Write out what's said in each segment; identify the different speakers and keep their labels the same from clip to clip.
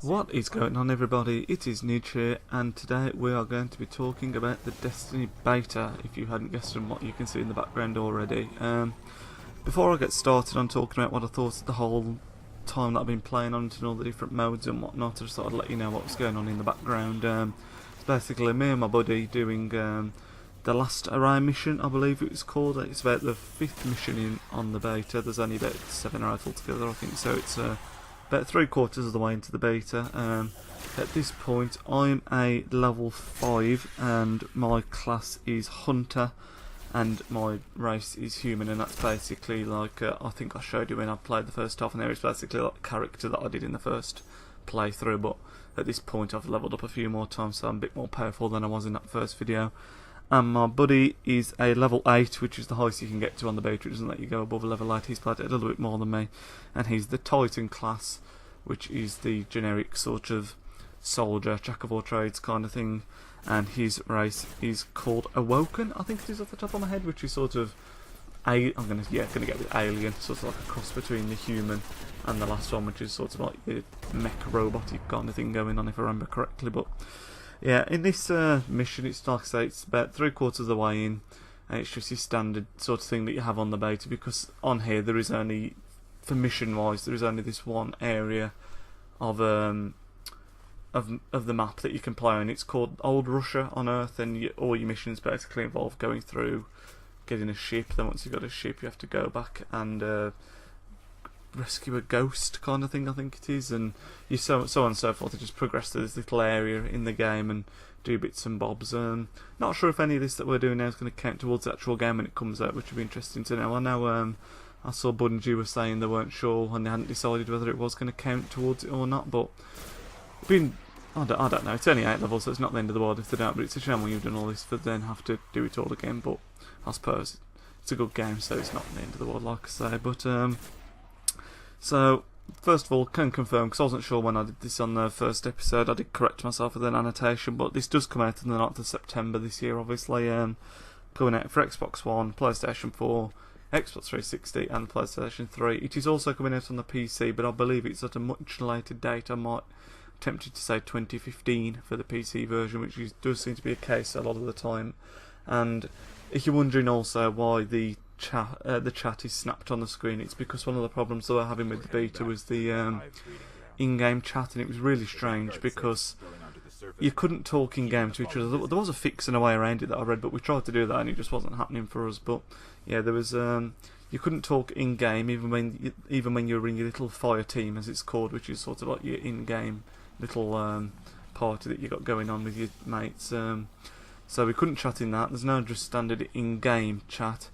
Speaker 1: What is going on, everybody? It is Nidge here, and today we are going to be talking about the Destiny beta, if you hadn't guessed from what you can see in the background already. Before I get started on talking about what I thought of the whole time that I've been playing on it and all the different modes and whatnot, I just thought I'd let you know what was going on in the background. It's basically me and my buddy doing the last array mission, I believe it was called. It's about the 5th mission on the beta. There's only about 7 or 8 altogether, I think, so it's about 3/4 of the way into the beta. At this point I'm a level 5 and my class is Hunter and my race is human, and that's basically like, I think I showed you when I played the first half, and there it's basically like the character that I did in the first playthrough, but at this point I've leveled up a few more times, so I'm a bit more powerful than I was in that first video. And my buddy is a level 8, which is the highest you can get to on the beta. It doesn't let you go above a level 8. He's played it a little bit more than me, and he's the Titan class, which is the generic sort of soldier, jack of all trades kind of thing. And his race is called Awoken, I think it is off the top of my head, which is sort of I'm gonna get with alien, sort of like a cross between the human and the last one, which is sort of like the mech robotic kind of thing going on, if I remember correctly. But yeah, in this mission, it's like I say, it's about 3/4 of the way in, and it's just your standard sort of thing that you have on the beta, because on here there is only, for mission wise, there is only this one area of the map that you can play on. It's called Old Russia on Earth, and all your missions basically involve going through, getting a ship. Then once you've got a ship, you have to go back and rescue a ghost kind of thing, I think it is, and you so on and so forth. You just progress to this little area in the game and do bits and bobs. Not sure if any of this that we're doing now is going to count towards the actual game when it comes out, which would be interesting to know. I know I saw Bungie were saying they weren't sure and they hadn't decided whether it was going to count towards it or not, but I don't know. It's only 8 levels, so it's not the end of the world if they don't, but it's a shame when you've done all this for then have to do it all again. But I suppose it's a good game, so it's not the end of the world, like I say. But so first of all, can confirm, because I wasn't sure when I did this on the first episode, I did correct myself with an annotation, but this does come out on the 9th of September this year, obviously, coming out for Xbox One, PlayStation 4, Xbox 360 and PlayStation 3. It is also coming out on the PC, but I believe it's at a much later date. I might tempted to say 2015 for the PC version, which does seem to be a case a lot of the time. And if you're wondering also why the chat is snapped on the screen, it's because one of the problems that we're having with the beta was the in-game chat, and it was really strange because you couldn't talk in-game to each other. There was a fix and a way around it that I read, but we tried to do that and it just wasn't happening for us. But yeah, there was you couldn't talk in-game even when you were in your little fire team, as it's called, which is sort of like your in-game little party that you got going on with your mates. So we couldn't chat in that. There's no just standard in-game chat.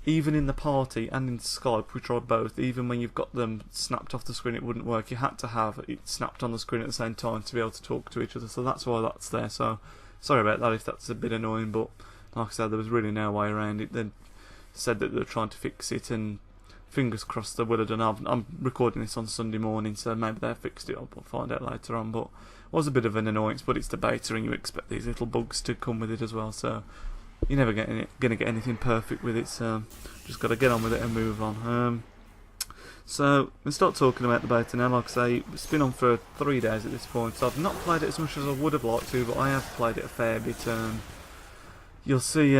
Speaker 1: Even in the party and in Skype, we tried both. Even when you've got them snapped off the screen, it wouldn't work. You had to have it snapped on the screen at the same time to be able to talk to each other. So that's why that's there. So sorry about that if that's a bit annoying, but like I said, there was really no way around it. They said that they were trying to fix it, and fingers crossed they would have done. I'm recording this on Sunday morning, so maybe they fixed it up. We'll find out later on. But it was a bit of an annoyance, but it's the beta and you expect these little bugs to come with it as well. So you're never going to get anything perfect with it, so just got to get on with it and move on. So we'll start talking about the beta now. Like I say, it's been on for 3 days at this point, so I've not played it as much as I would have liked to, but I have played it a fair bit. You'll see,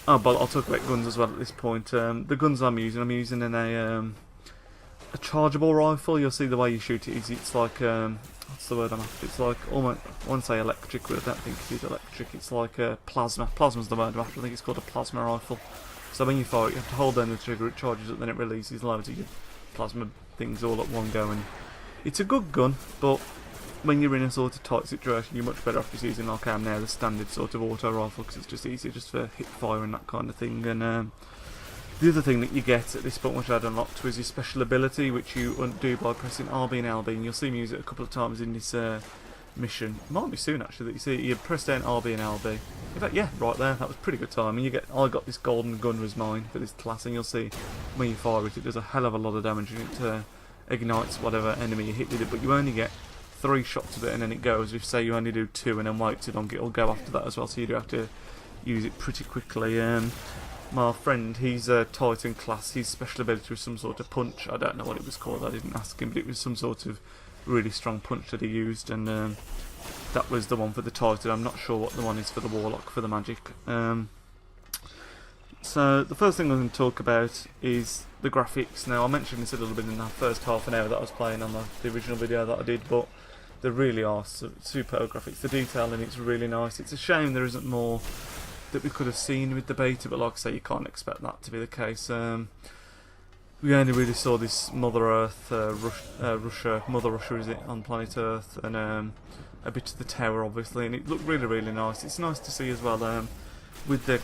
Speaker 1: but I'll talk about guns as well at this point. The guns I'm using in a chargeable rifle. You'll see the way you shoot it is, it's like, what's the word I'm after? It's like, almost, I want to say electric, but I don't think it is electric. It's like a plasma. Plasma's the word I'm after. I think it's called a plasma rifle. So when you fire it, you have to hold down the trigger, it charges up, then it releases loads of your plasma things all at one go. And it's a good gun, but when you're in a sort of tight situation, you're much better off just using, like I am now, the standard sort of auto rifle, because it's just easier just for hip fire and that kind of thing. And the other thing that you get at this point, which I'd unlocked, was your special ability, which you do by pressing RB and LB, and you'll see me use it a couple of times in this mission. It might be soon actually that you see it. You press down RB and LB. In fact, yeah, right there, that was pretty good timing. I got this golden gun was mine for this class, and you'll see when you fire it, it does a hell of a lot of damage, and it ignites whatever enemy you hit with it, but you only get 3 shots of it and then it goes. If say you only do 2 and then wait too long, it'll go after that as well, so you do have to use it pretty quickly. My friend, he's a Titan class, his special ability was some sort of punch. I don't know what it was called, I didn't ask him, but it was some sort of really strong punch that he used, and that was the one for the Titan. I'm not sure what the one is for the Warlock for the magic. So the first thing I'm going to talk about is the graphics. Now I mentioned this a little bit in the first half an hour that I was playing on the original video that I did, but they really are superb graphics. The detail in it's really nice. It's a shame there isn't more that we could have seen with the beta, but like I say, you can't expect that to be the case. We only really saw this Mother Earth, Mother Russia is it, on planet Earth, and a bit of the tower obviously, and it looked really, really nice. It's nice to see as well, with the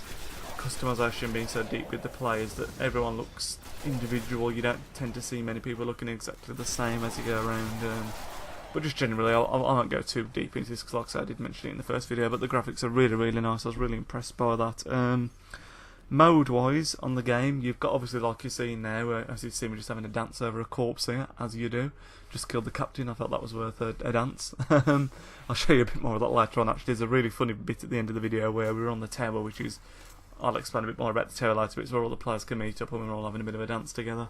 Speaker 1: customization being so deep with the players, that everyone looks individual. You don't tend to see many people looking exactly the same as you go around. But just generally, I won't go too deep into this because, like I said, I did mention it in the first video, but the graphics are really, really nice. I was really impressed by that. Mode-wise, on the game, you've got, obviously, like you're seeing now, as you see me just having a dance over a corpse here, as you do. Just killed the captain. I felt that was worth a dance. I'll show you a bit more of that later on. Actually, there's a really funny bit at the end of the video where we were on the tower, which is, I'll explain a bit more about the tower later, but it's where all the players can meet up and we're all having a bit of a dance together.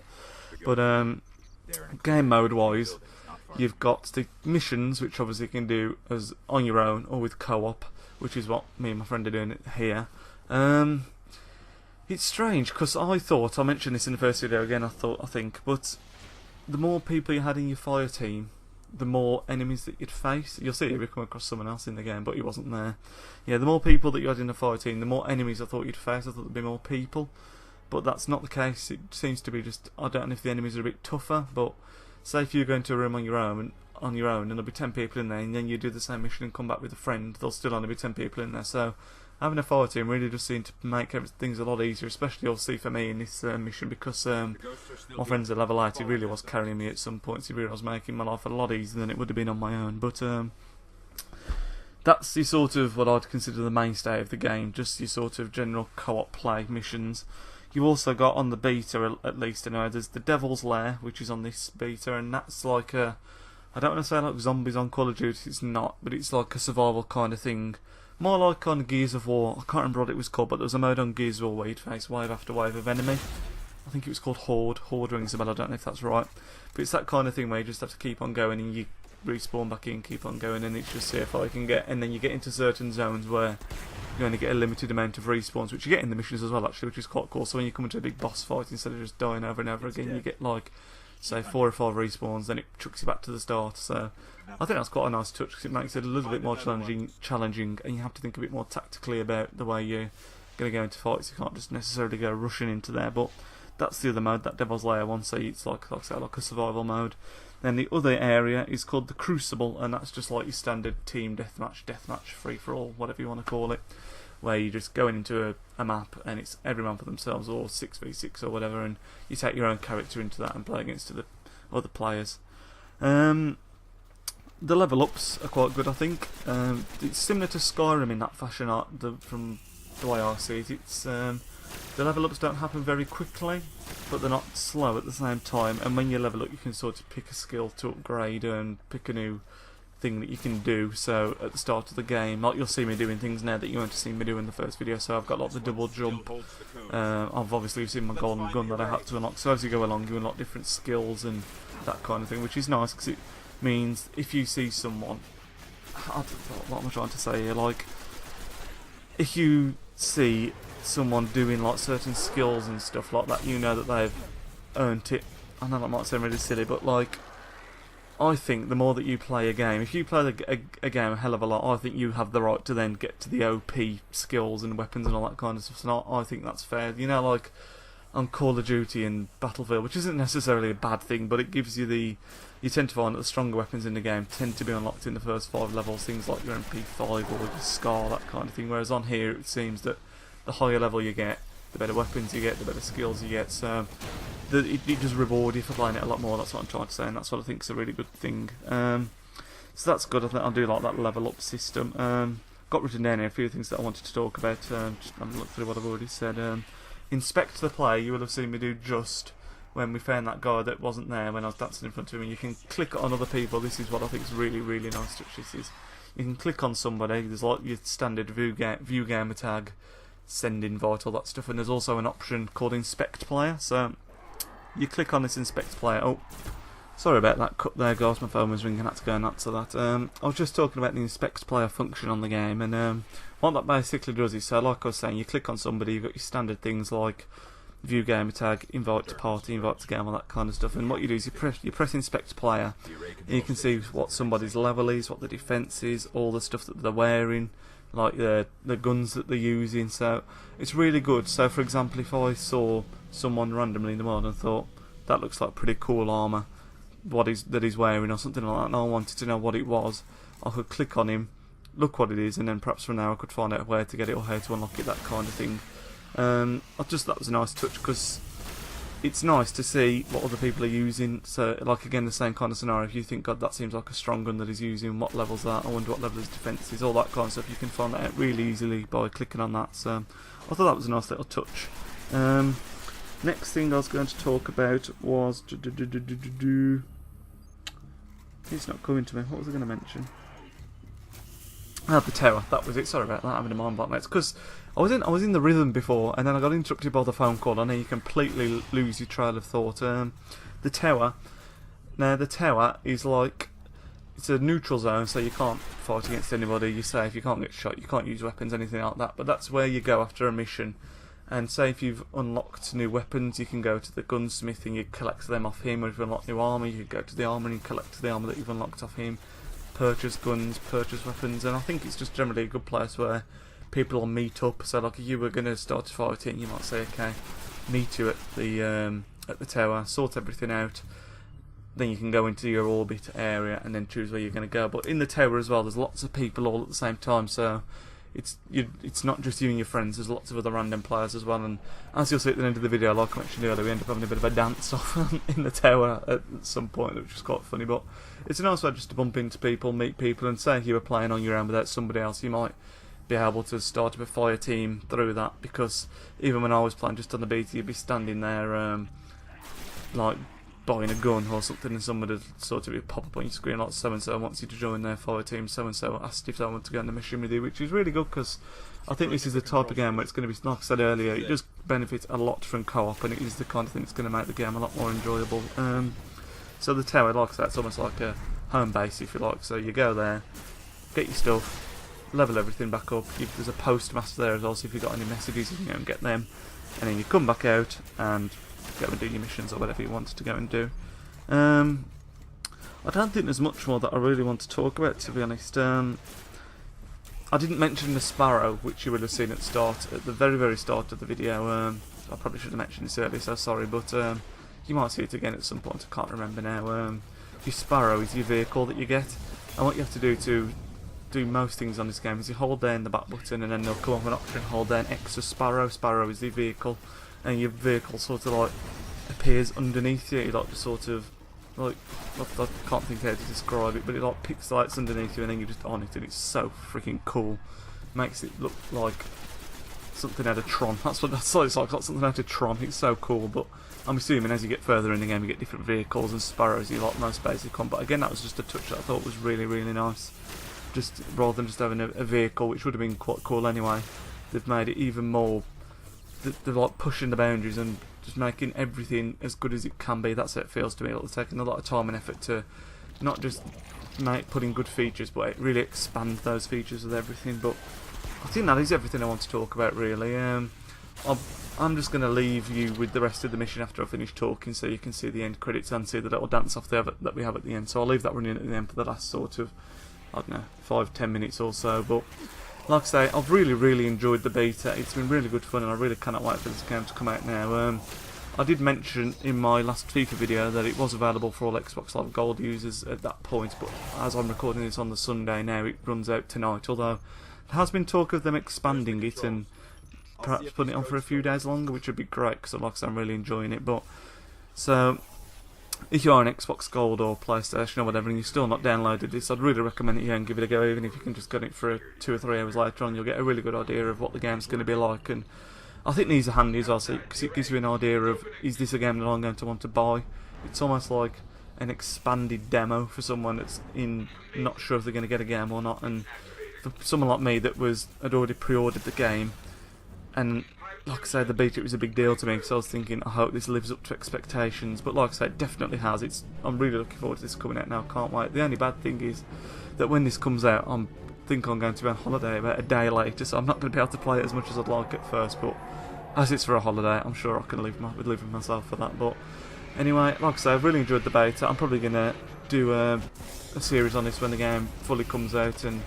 Speaker 1: But game mode-wise, you've got the missions, which obviously you can do as on your own or with co-op, which is what me and my friend are doing here. It's strange because I mentioned this in the first video again, I think, but the more people you had in your fire team, the more enemies that you'd face. You'll see if you come across someone else in the game, but he wasn't there. Yeah, the more people that you had in the fire team, the more enemies I thought you'd face. I thought there'd be more people, but that's not the case. It seems to be just, I don't know if the enemies are a bit tougher, but say if you go into a room on your own, and there'll be 10 people in there, and then you do the same mission and come back with a friend, there'll still only be 10 people in there. So having a fire team really does seem to make things a lot easier, especially you'll see for me in this mission, because my friend's at level 8, he really was carrying me at some points. He really was making my life a lot easier than it would have been on my own. But that's the sort of what I'd consider the mainstay of the game, just your sort of general co-op play missions. You also got on the beta, at least anyway, there's the Devil's Lair, which is on this beta, and that's like I don't want to say like zombies on Call of Duty, it's not, but it's like a survival kind of thing. More like on Gears of War, I can't remember what it was called, but there was a mode on Gears of War where you'd face wave after wave of enemy. I think it was called Horde. Horde rings a bell, I don't know if that's right. But it's that kind of thing where you just have to keep on going and you respawn back in, keep on going, and it's just see if I can get, and then you get into certain zones where you only get a limited amount of respawns, which you get in the missions as well actually, which is quite cool. So when you come into a big boss fight, instead of just dying over and over again, you get like, say 4 or 5 respawns, then it chucks you back to the start. So I think that's quite a nice touch because it makes it a little bit more challenging, and you have to think a bit more tactically about the way you're going to go into fights. You can't just necessarily go rushing into there. But that's the other mode, that Devil's Lair one, so it's like I say, like a survival mode. Then the other area is called the Crucible, and that's just like your standard team deathmatch, free-for-all, whatever you want to call it, where you're just going into a map and it's every man for themselves, or 6v6 or whatever, and you take your own character into that and play against the other players. The level ups are quite good, I think. It's similar to Skyrim in that fashion, from the way I see it. It's the level ups don't happen very quickly, but they're not slow at the same time, and when you level up you can sort of pick a skill to upgrade and pick a new thing that you can do. So at the start of the game, like you'll see me doing things now that you won't have seen me do in the first video. So I've got like the double jump, I've obviously seen my golden gun that I had to unlock. So as you go along you unlock different skills and that kind of thing, which is nice because it means if you see someone, what am I trying to say here, like if you see someone doing like certain skills and stuff like that, you know that they've earned it. I know that might sound really silly, but like I think the more that you play a game, if you play a game a hell of a lot, I think you have the right to then get to the OP skills and weapons and all that kind of stuff. So I think that's fair. You know, like on Call of Duty and Battlefield, which isn't necessarily a bad thing, but it gives you you tend to find that the stronger weapons in the game tend to be unlocked in the first 5 levels, things like your MP5 or your SCAR, that kind of thing. Whereas on here it seems that the higher level you get, the better weapons you get, the better skills you get. So it does reward you for playing it a lot more. That's what I'm trying to say, and that's what I think is a really good thing. So that's good. I think I do like that level up system. Got written down here a few things that I wanted to talk about. Just have a look through what I've already said. Inspect the play. You will have seen me do just when we found that guy that wasn't there when I was dancing in front of him. And you can click on other people. This is what I think is really, really nice touch. This is, you can click on somebody. There's like your standard view gamer tag, send invite, all that stuff, and there's also an option called Inspect Player. So you click on this Inspect Player. Oh, Sorry about that cut there, guys. My phone was ringing. I had to go nuts to that. I was just talking about the inspect player function on the game, and what that basically does is, so like I was saying, you click on somebody, you've got your standard things like view gamer tag, invite to party, invite to game, all that kind of stuff. And what you do is you press inspect player, and you can see what somebody's level is, what the defense is, all the stuff that they're wearing, like the guns that they're using. So it's really good. So for example, if I saw someone randomly in the world and thought that looks like pretty cool armor that he's wearing or something like that, and I wanted to know what it was, I could click on him, look what it is, and then perhaps from there I could find out where to get it or how to unlock it, that kind of thing. I just thought that was a nice touch, because it's nice to see what other people are using. So like again, the same kind of scenario, if you think, God, that seems like a strong gun that he's using, what level's that, I wonder what level his defense is, all that kind of stuff, you can find that out really easily by clicking on that. So I thought that was a nice little touch. Next thing I was going to talk about was it's not coming to me. What was I going to mention? The tower. That was it. Sorry about that. I'm having a mind blank, mates. Because I was in the rhythm before, and then I got interrupted by the phone call. I know you completely lose your trail of thought. The tower. Now the tower is like, it's a neutral zone, so you can't fight against anybody. You're safe. You can't get shot. You can't use weapons, anything like that. But that's where you go after a mission. And say if you've unlocked new weapons, you can go to the gunsmith and you collect them off him, or if you've unlocked new armour, you can go to the armour and collect the armour that you've unlocked off him, purchase guns, purchase weapons. And I think it's just generally a good place where people will meet up. So like if you were going to start a fighting, you might say, okay, meet you at the tower, sort everything out, then you can go into your orbit area and then choose where you're going to go. But in the tower as well, there's lots of people all at the same time, so it's not just you and your friends, there's lots of other random players as well. And as you'll see at the end of the video, like I mentioned earlier, we end up having a bit of a dance off in the tower at some point, which is quite funny. But it's a nice way just to bump into people, meet people, and say if you were playing on your own without somebody else, you might be able to start up a fire team through that. Because even when I was playing just on the beta, you'd be standing there like buying a gun or something, and someone would sort of pop up on your screen like so and so wants you to join their fire team, so and so asked if they want to go on the mission with you, which is really good, because I think this is the type of game where it's going to be, like I said earlier, it does benefit a lot from co-op, and it is the kind of thing that's going to make the game a lot more enjoyable. So the tower, like I said, it's almost like a home base, if you like. So you go there, get your stuff, level everything back up. There's a postmaster there as well, so if you've got any messages, you can go and get them, and then you come back out and go and do your missions or whatever you wanted to go and do. I don't think there's much more that I really want to talk about, to be honest. I didn't mention the sparrow, which you would have seen at the very, very start of the video. I probably should have mentioned this earlier, so sorry, but you might see it again at some point, I can't remember now. Your sparrow is your vehicle that you get, and what you have to do to do most things on this game is you hold down the back button, and then they'll come up an option, hold down extra sparrow. Sparrow is the vehicle, and your vehicle sort of like appears underneath you, like sort of like, I can't think how to describe it, but it like pixelates underneath you and then you're just on it, and it's so freaking cool. Makes it look like something out of Tron. That's what it's like something out of Tron. It's so cool. But I'm assuming as you get further in the game you get different vehicles, and sparrows you like most basic one. But again, that was just a touch that I thought was really, really nice. Just rather than just having a vehicle, which would have been quite cool anyway, they've made it even more. They're like pushing the boundaries and just making everything as good as it can be. That's how it feels to me. It's taking a lot of time and effort to not just put in good features, but really expand those features with everything. But I think that is everything I want to talk about, really. I'm just going to leave you with the rest of the mission after I finish talking, so you can see the end credits and see the little dance off there that we have at the end. So I'll leave that running at the end for the last sort of, I don't know, 5-10 minutes or so. But like I say, I've really, really enjoyed the beta. It's been really good fun, and I really cannot wait for this game to come out now. I did mention in my last FIFA video that it was available for all Xbox Live Gold users at that point, but as I'm recording this on the Sunday now, it runs out tonight, although there has been talk of them expanding it and perhaps putting it on for a few days longer, which would be great, because like I said, I'm really enjoying it. But so if you are an Xbox Gold or PlayStation or whatever and you've still not downloaded this, I'd really recommend it, and give it a go. Even if you can just get it for 2 or 3 hours later on, you'll get a really good idea of what the game's going to be like. And I think these are handy as well, because it gives you an idea of, is this a game that I'm going to want to buy? It's almost like an expanded demo for someone that's not sure if they're going to get a game or not. And for someone like me that had already pre-ordered the game, and like I said, the beta was a big deal to me because I was thinking, I hope this lives up to expectations. But like I said, it definitely has. I'm really looking forward to this coming out now. Can't wait. The only bad thing is that when this comes out, I think I'm going to be on holiday about a day later, so I'm not going to be able to play it as much as I'd like at first. But as it's for a holiday, I'm sure I can live with myself for that. But anyway, like I say, I've really enjoyed the beta. I'm probably going to do a series on this when the game fully comes out, and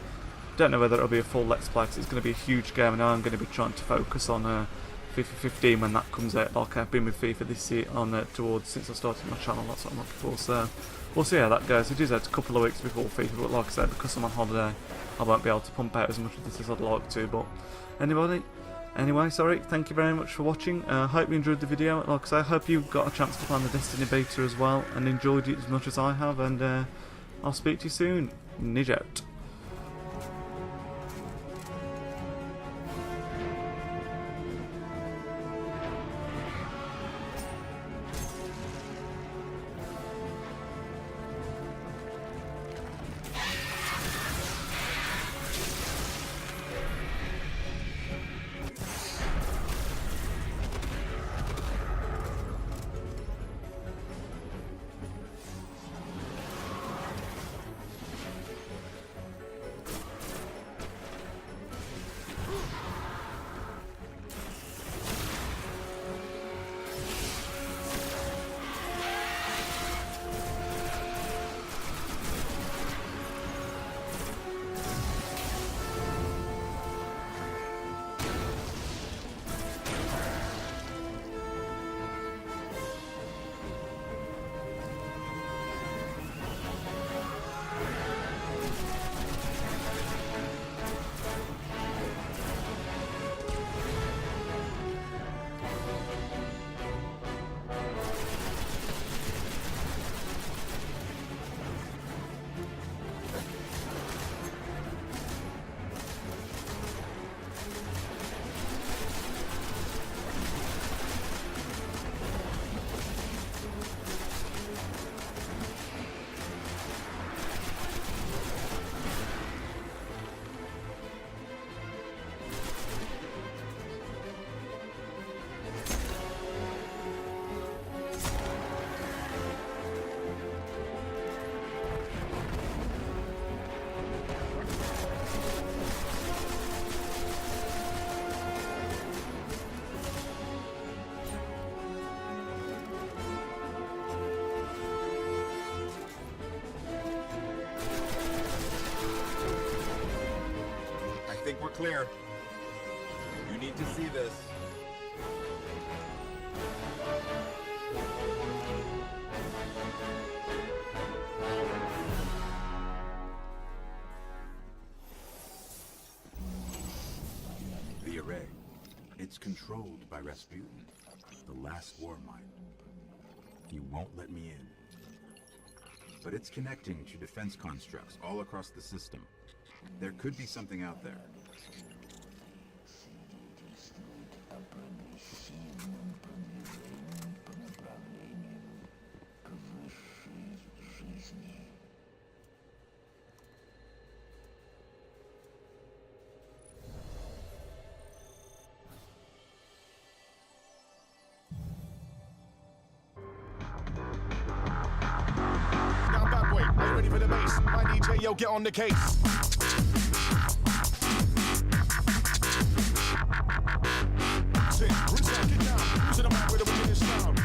Speaker 1: don't know whether it'll be a full Let's Play because it's going to be a huge game, and I'm going to be trying to focus on FIFA 15 when that comes out, like I've been with FIFA this year since I started my channel. That's what I'm looking for, so we'll see how that goes. It is out a couple of weeks before FIFA, but like I said, because I'm on holiday, I won't be able to pump out as much of this as I'd like to. But anyway, sorry, thank you very much for watching. Hope you enjoyed the video. Like I say, I hope you got a chance to play the Destiny beta as well and enjoyed it as much as I have, and I'll speak to you soon. Nidge out.
Speaker 2: I think we're clear. You need to see this.
Speaker 3: The array. It's controlled by Rasputin, the last war mind. You won't let me in. But it's connecting to defense constructs all across the system. There could be something out there.
Speaker 2: Now bad boy, are you ready for the bass? My DJ, yo, get on the case. Sit, rinse out, get down. To the mic with a winning sound.